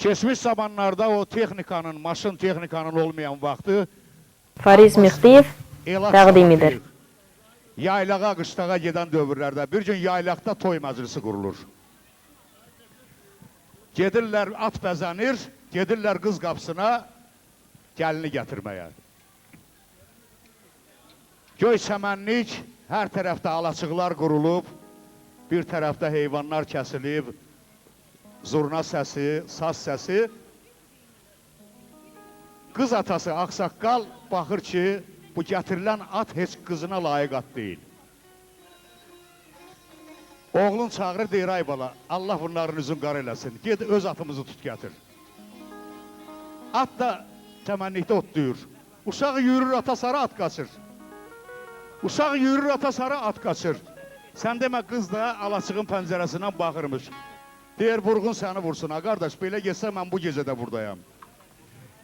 Keçmiş zamanlarda o texnikanın, maşın texnikanın olmayan vaxtı Fariz Mixdiyev təqdim edir. Yaylağa, qışlağa gedən dövrlərdə bir gün yaylaqda toy məclisi qurulur. Gedirlər, at bəzənir, gedirlər qız qapısına gəlini gətirməyə. Göy çəmənlik, hər tərəfdə alaçıqlar qurulub, bir tərəfdə heyvanlar kəsilib, zurna səsi, saz səsi. Qız atası Ağsaqqal baxır ki, bu gətirilən at heç qızına layiq at deyil. Oğlun çağırır, deyir, ay bala, Allah bunların üzün qara eləsin, ged öz atımızı tut gətir. At da çəmənlikdə otlayır. Uşaq yürür, ata sarı at qaçır. Uşaq yürür, ata sarı at qaçır. Sən demə, qız da alaçığın pəncərəsindən baxırmış. Deyir, vurğun səni vursun, ha qardaş, belə getsə mən bu gecədə buradayam.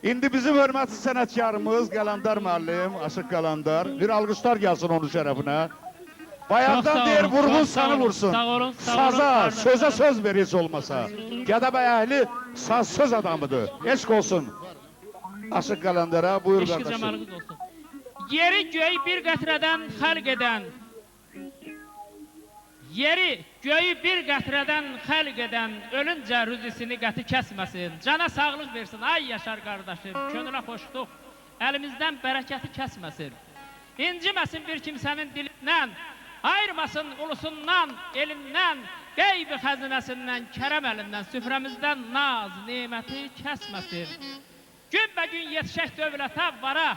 İndi bizim hörmətli sənətkarımız Qalandar müəllim, Aşıq Qalandar, bir alqışlar gəlsin onun şərəfinə. Bayandan deyir, vurğun səni vursun. Saza, sözə söz verir heç olmasa. Gədəbəy əhli saz söz adamıdır. Eşq olsun. Aşıq Qalandara, buyur qardaşım. Yeri göy bir qətrədən xəlq edən, yeri göyü bir qətrədən xəlq edən, ölüncə rüzisini qəti kəsməsin, cana sağlıq versin, ay yaşar qardaşım, könülə xoşluq, əlimizdən bərəkəti kəsməsin. İnciməsin bir kimsənin dilindən, ayırmasın ulusundan, elindən, qeybi xəzinəsindən, kərəm əlindən, süfrəmizdən naz, neməti kəsməsin. Gün bə gün yetişək dövlətə vara,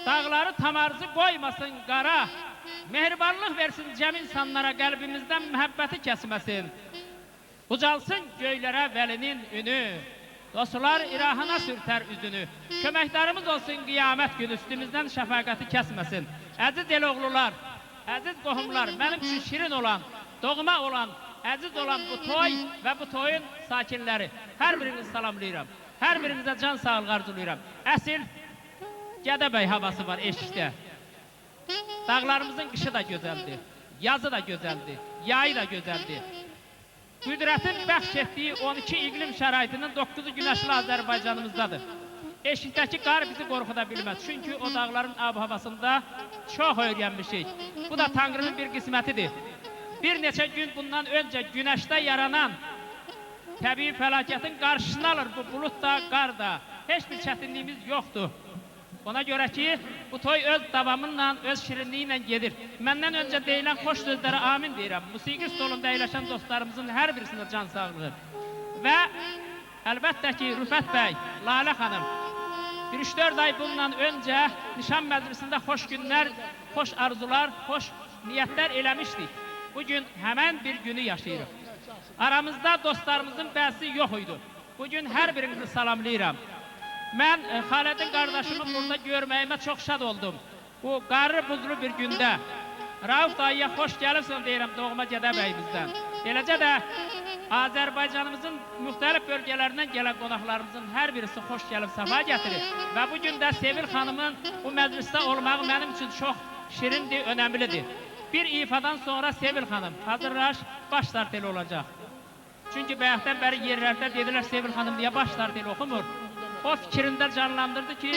dağları tamarzı qoymasın qara, mehribanlıq versin cəm insanlara, qəlbimizdən məhəbbəti kəsməsin. Ucalsın göylərə vəlinin ünü, dostlar irahına sürtər üzünü, köməkdarımız olsun qiyamət günü, üstümüzdən şəfaqəti kəsməsin. Əziz eloğlular, əziz qohumlar, mənim üçün şirin olan, doğma olan, əziz olan bu toy və bu toyun sakinləri, hər birinizi salamlayıram. Hər birinizə can sağlıq arzulayıram. Əsil Gədəbəy havası var eşikdə. Dağlarımızın qışı da gözəldir, yazı da gözəldir, yayı da gözəldir. Qüdrətin bəxş etdiyi 12 iqlim şəraitinin 9-u günəşli Azərbaycanımızdadır. Eşikdəki qar bizi qorxuda bilməz. Çünki o dağların ab-havasında çox öyrənmişik. Bu da Tanrının bir qismətidir. Bir neçə gün bundan öncə günəşdə yaranan təbii fəlakətin qarşısını alır bu bulut da, qar da. Heç bir çətinliyimiz yoxdur. Ona görə ki, bu toy öz davamınla, öz şirinliyi ilə gedir. Məndən öncə deyilən xoş sözlərə amin deyirəm. Musiqi stolunda əyləşən dostlarımızın hər birisində can sağlığı. Və əlbəttə ki, Rüfət bəy, Lalə xanım, 3-4 ay bundan öncə nişan məclisində xoş günlər, xoş arzular, xoş niyyətlər eləmişdik. Bugün həmən bir günü yaşayırıq. Aramızda dostlarımızın bəzi yox idi. Bugün hər birinizi salamlayıram. Mən Xalədin qardaşımı burada görməyimə çox şad oldum. Bu qarlı buzlu bir gündə. Rauf dayıya xoş gəlibsən deyirəm doğma Gədəbəyimizdən. Eləcə də Azərbaycanımızın müxtəlif bölgələrindən gələn qonaqlarımızın hər birisi xoş gəlib səfa gətirir. Və bugün də Sevil xanımın bu məclisdə olmağı mənim üçün çox şirindir, önəmlidir. Bir ifadan sonra Sevil xanım hazırlaş, baş tarteli olacaq. Çünki bayaqdan bəri yerlərdə dedilər Sevil xanım niyə baş tarteli oxumur? O fikrində canlandırdı ki,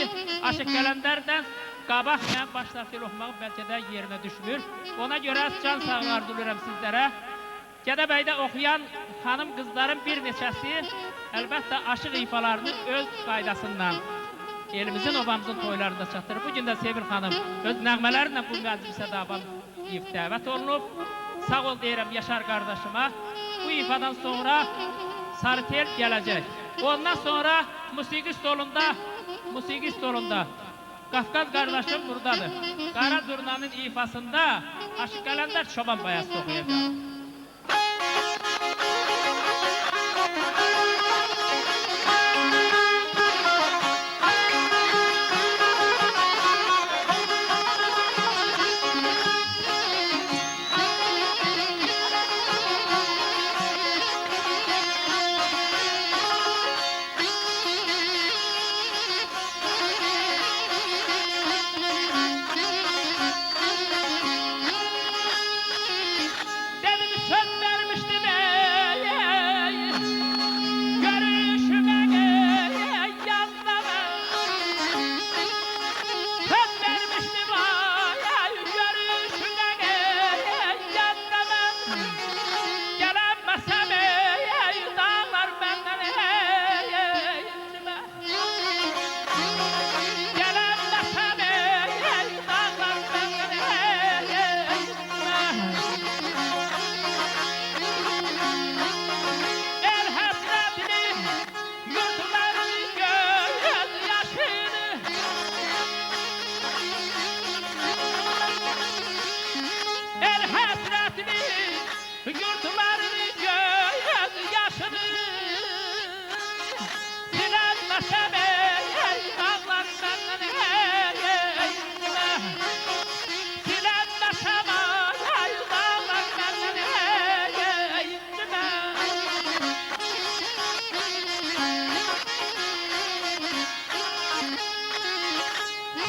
Aşıq Qalandərdən qabaq mən baş tarteli oxumağı bəlkə də yerinə düşmür. Ona görə can sağlığı arzulayıram sizlərə. Gədəbəydə oxuyan xanım qızların bir neçəsi əlbəttə aşıq ifalarını öz qaydasından elimizin, obamızın toylarında çatdırır. Bugün də Sevil xanım öz nəğmələrlə bu məclisə davam dəvət olunub. Sağ ol deyirəm Yaşar qardaşıma. Bu ifadan sonra Sarıtel gələcək. Ondan sonra musiqi stolunda Qafqaz qardaşım buradadır. Qara Zurnanın ifasında Aşıq Qalandar Çoban bayası oxuyacaq.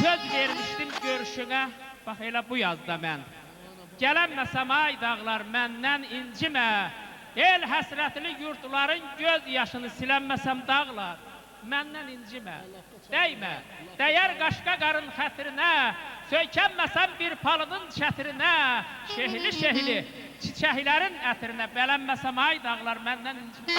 söz vermişdim görüşünə, bax elə bu yazda mən. Gələnməsəm ay dağlar məndən incimə, el həsrətli yurtların göz yaşını silənməsəm dağlar, məndən incimə, dəymə, dəyər qaşqa qarın xətrinə, söykənməsəm bir palıdın çətirinə, şehli çiçəklərin ətrinə, bələnməsəm ay dağlar məndən incimə.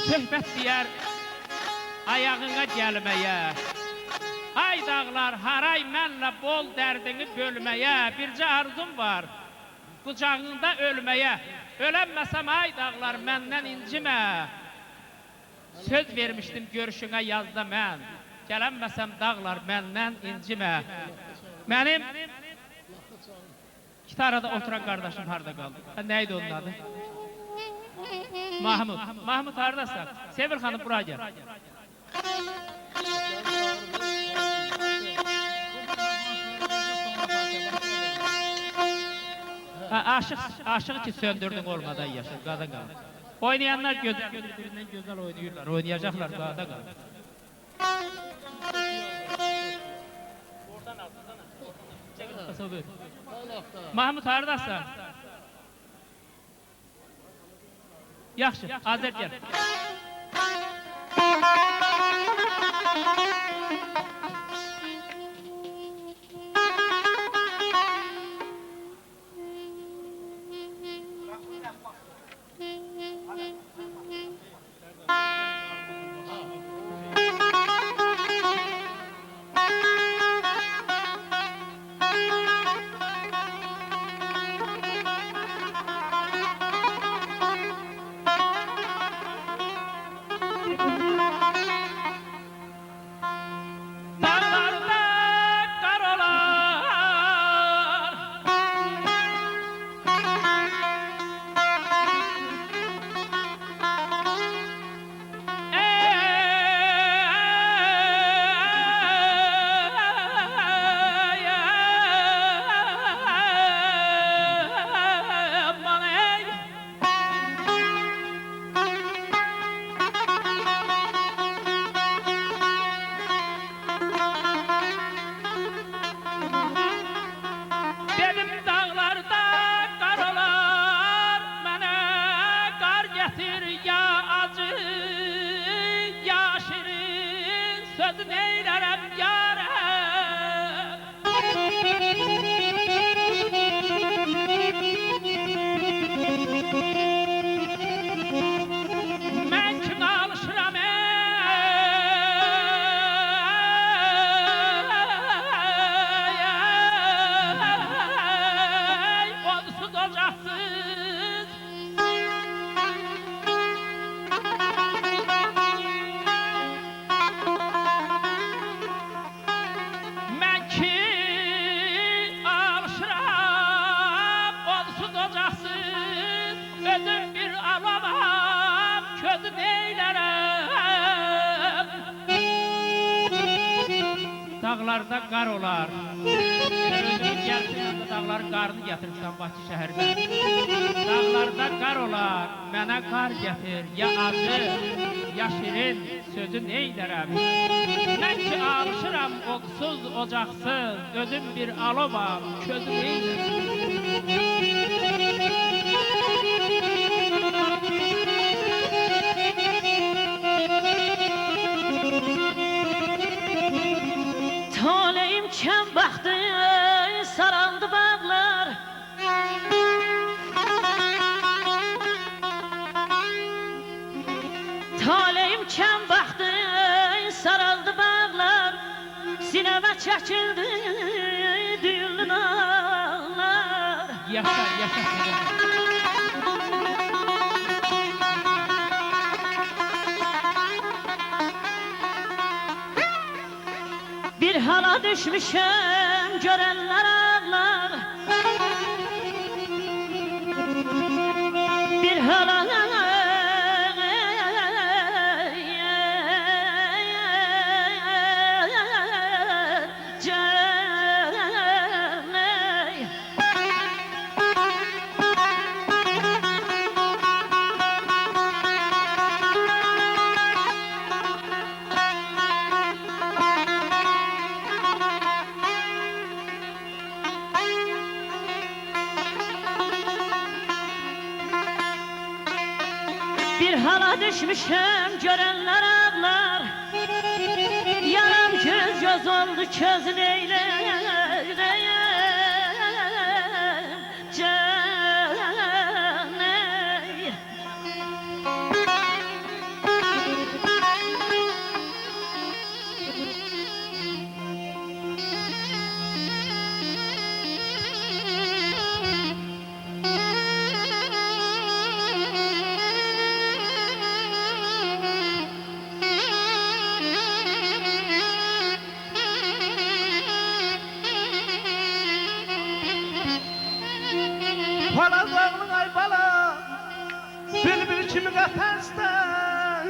Söhbət deyər ayağına gəlməyə, ay dağlar haray mənlə bol dərdini bölməyə, bircə arzum var qucağında ölməyə, ölənməsəm ay dağlar məndən incimə, söz vermişdim görüşünə yazda mən, gələnməsəm dağlar məndən incimə. Mənim gitarada oturan qardaşım harada qaldı? Neydi onun adı? Mahmud. Mahmud haradasın? Sevil xanım buraya gel. Aşığı ki söndürdün olmadan yaşır, qadın qalır. Oynayanlar birbirinden güzel oynuyorlar, oynayacaklar, qadın qalır. Mahmud haradasın? Yaxşı, hazır gel. eylərəm. Dağlarda qar olar. Özünün gəlsin, dağların qarını gətirmişsən Bakı şəhərinə. Dağlarda qar olar, mənə qar gətir. Ya acı, ya şirin, sözü neylərəm. Mən ki alışıram oqsuz, ocaqsız, özüm bir alovam, közü neylərəm. Taleyim kem baktı, saraldı bağlar. Taleyim kem baktı, saraldı bağlar. Sineme çekildi düğünlü dağlar. Yaşa, yaşa seni. Bir hala düşmüşem, görenler ağlar. Bir hala bir hala düşmüşem, görenler ağlar. Yaram göz göz oldu, közün eyleyim caney. Palazlarının ay bala, bülbül kimi qəfəsdən.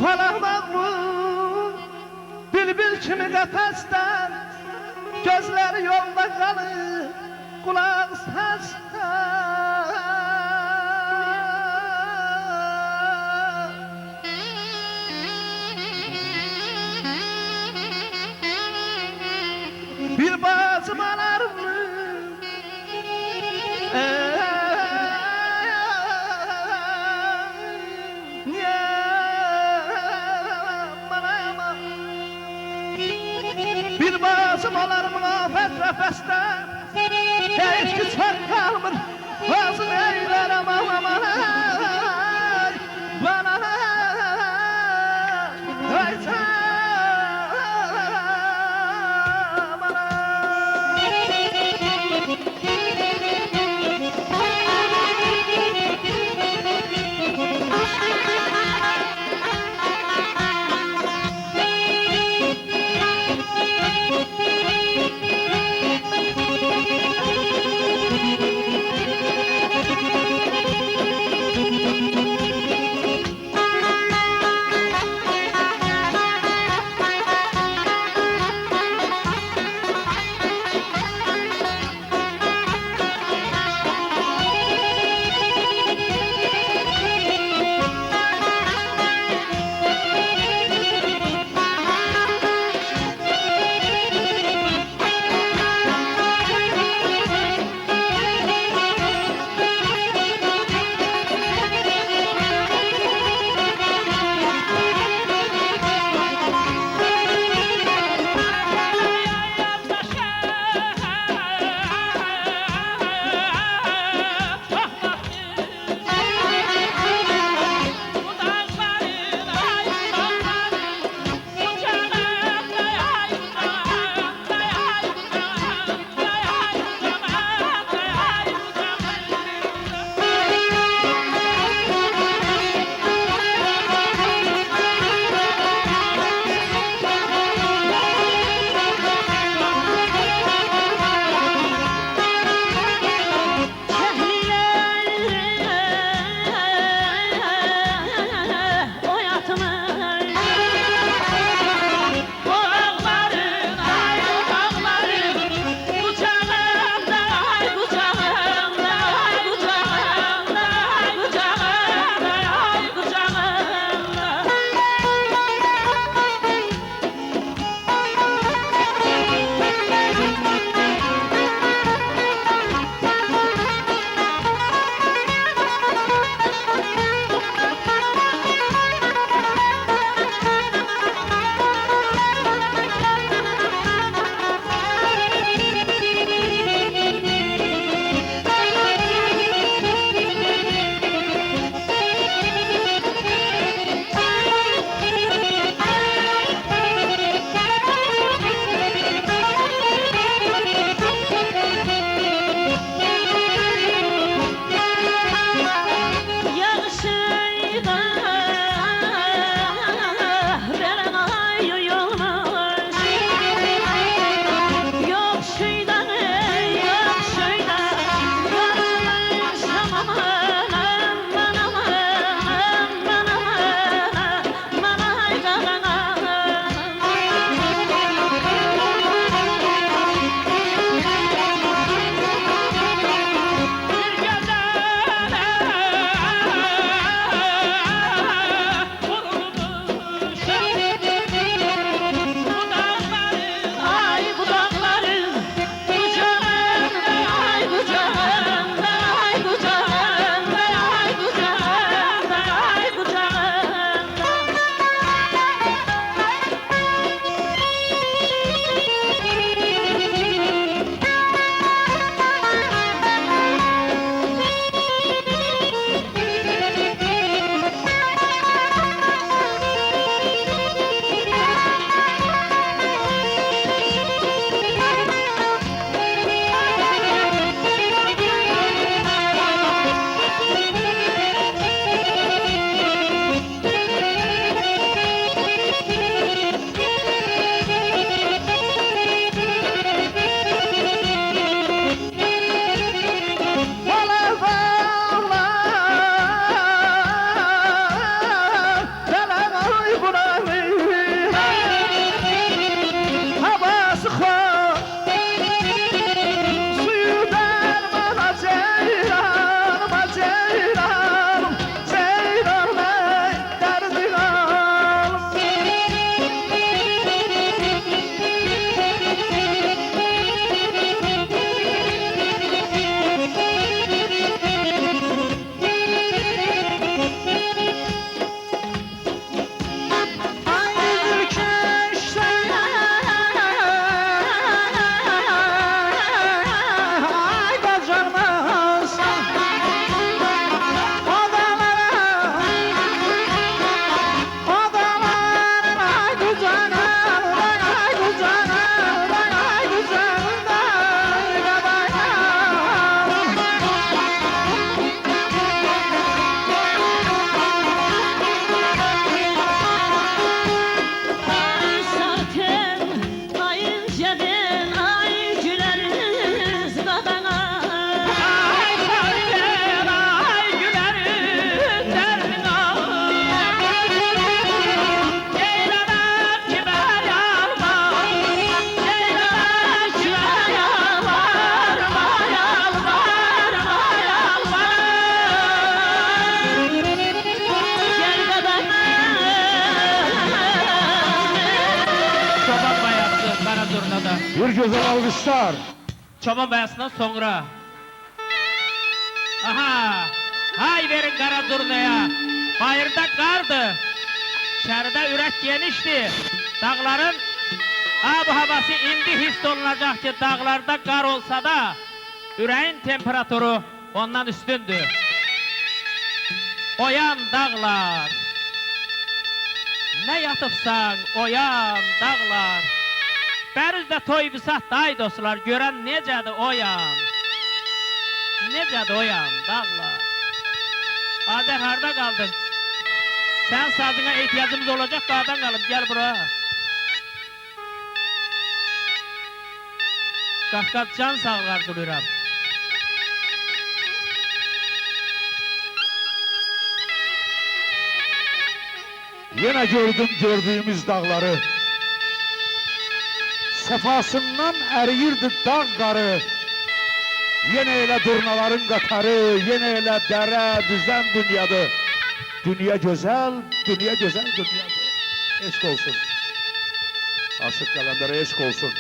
Palazlarının bülbül kimi qəfəsdən, gözləri yolda qalır, qulaq səsdən. Bir bazım alarmı niye bana yaman. Bir bazım alarmı afet refeste hiç ki çar kalmır ağzın eyler aman aman bana ay Bir güzel alkışlar. Çoban bayasından sonra. Aha! Hay verin qara durnaya. Bayırda qardı. İçeride ürək genişdi. Dağların bu havası indi hiss olunacaq ki, dağlarda qar olsa da ürəyin temperaturu ondan üstündür. Oyan dağlar. Ne yatıbsan oyan dağlar. Bərüzdə toy bisat day dostlar, görən necədir oyan. Necədir oyan dağlar. Azər harda qaldın? Sen sazına ihtiyacımız olacak, dağdan qalıb, gel bura. Qafqaz can sağlar dururam. Yine gördüm gördüğümüz dağları. Sefasından eriyirdi dağ qarı. Yine elə durnaların qatarı, yine elə dərə, düzən dünyadır. Dünya güzel, dünya güzel dünyadır. Eşk olsun. Aşık Qaləndərə eşk olsun.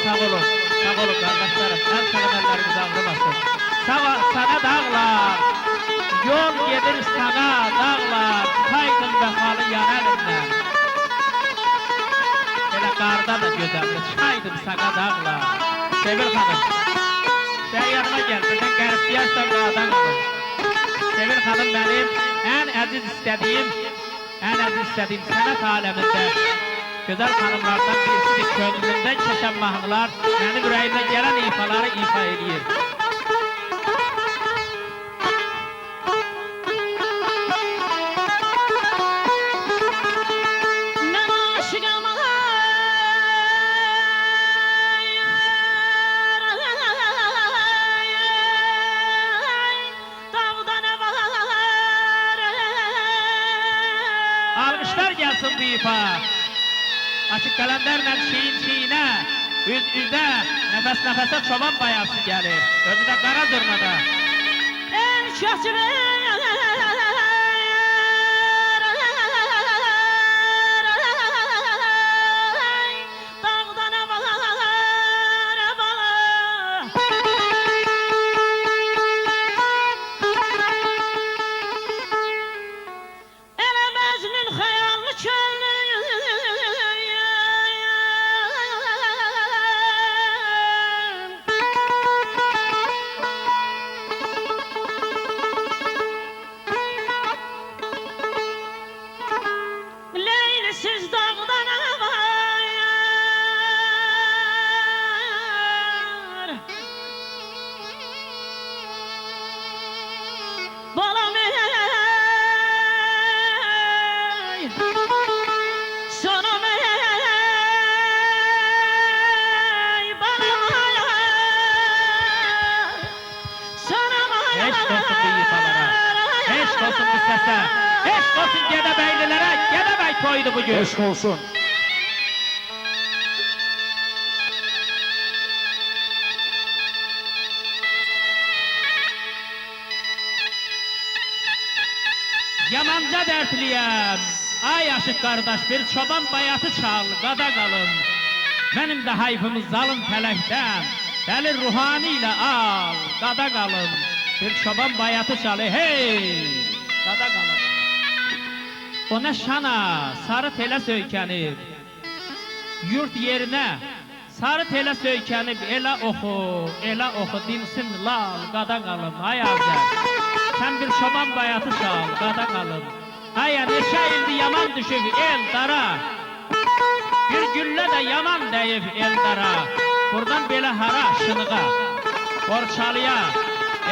Sağ olun kardeşlerim, el kelimeleriniz ağrımasın. Sana dağlar, yol gelir sana dağlar, saydın vefalı yan elinden. Böyle qarda da gözəldir, çaydım sana dağlar. Sevil hanım, sen yanıma gel, birden qərib deyərsən qağdan alın. Sevil hanım benim en əziz istədiyim sənət aləmində güzel hanımlardan birisidir, könlümden keçən mahnılar, mənim ürəyimdən gələn ifaları ifa edir. Mən aşıqam dağda nə var Almışlar gelsin bu ifa. Açık kalenderle çiğne, üz-üzə, nəfəs-nəfəsə çoban bayası gəlir. Özü də qara zurnada. El kəsir dağda nə var bala Elə Məcnun xəyallı çöllü Leylisiz dağda nə var Balam ey Sonum ey Balam Sonum Eşk olsun bu ifalara, eşk olsun bu səsə, eşk olsun Gədəbəylilərə, Gədəbəy toydu bugün. Eşk olsun. Karınca dertliyəm. Ay aşıq qardaş, bir çoban bayatı çal, qada qalın. Mənim də hayfımı zalın tələkdən, dəli ruhani ilə al, qada qalın. Bir çoban bayatı çal, hey, qada qalın. O nə şana, sarı telə söykənib, yurt yerinə, sarı telə söykənib, elə oxu, dinsin lal, qada qalın, ay Azər. Sən bir çoban bayatı çal, qada qalın. Aya neçə ildi yaman düşüb el dara, bir güllə də yaman dəyib el dara. Buradan belə hara şınığa, Borçalıya,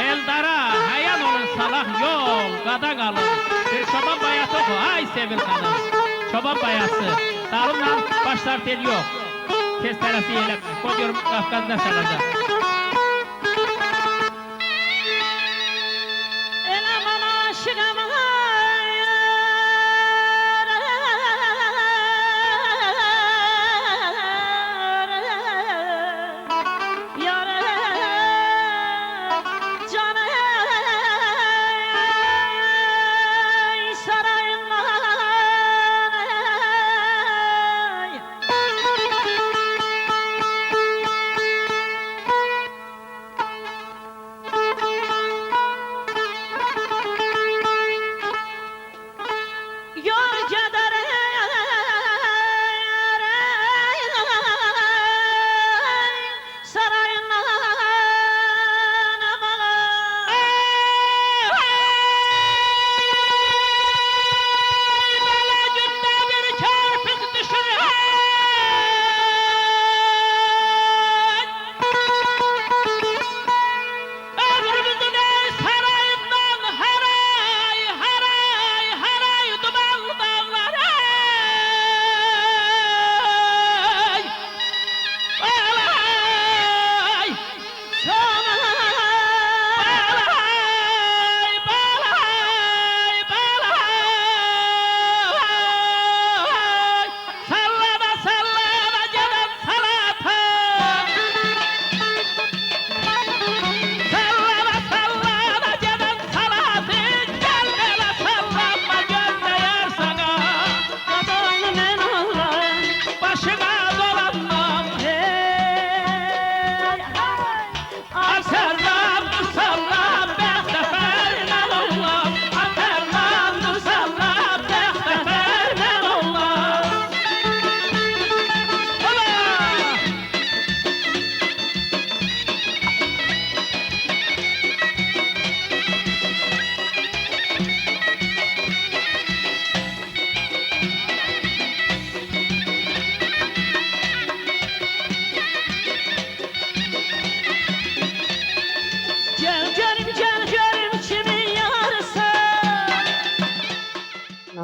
el dara, həyan olun salaq yol, qada qalın. Bir çoban bayatı oxu, ay Sevil xanım, çoban bayatı. Dalımla başlar tel yox, tez tərəfi eləmək, qoyuyorum Qafqaz nə salacaq. Eleman aşığım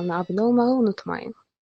Kanalına abone olmayı unutmayın.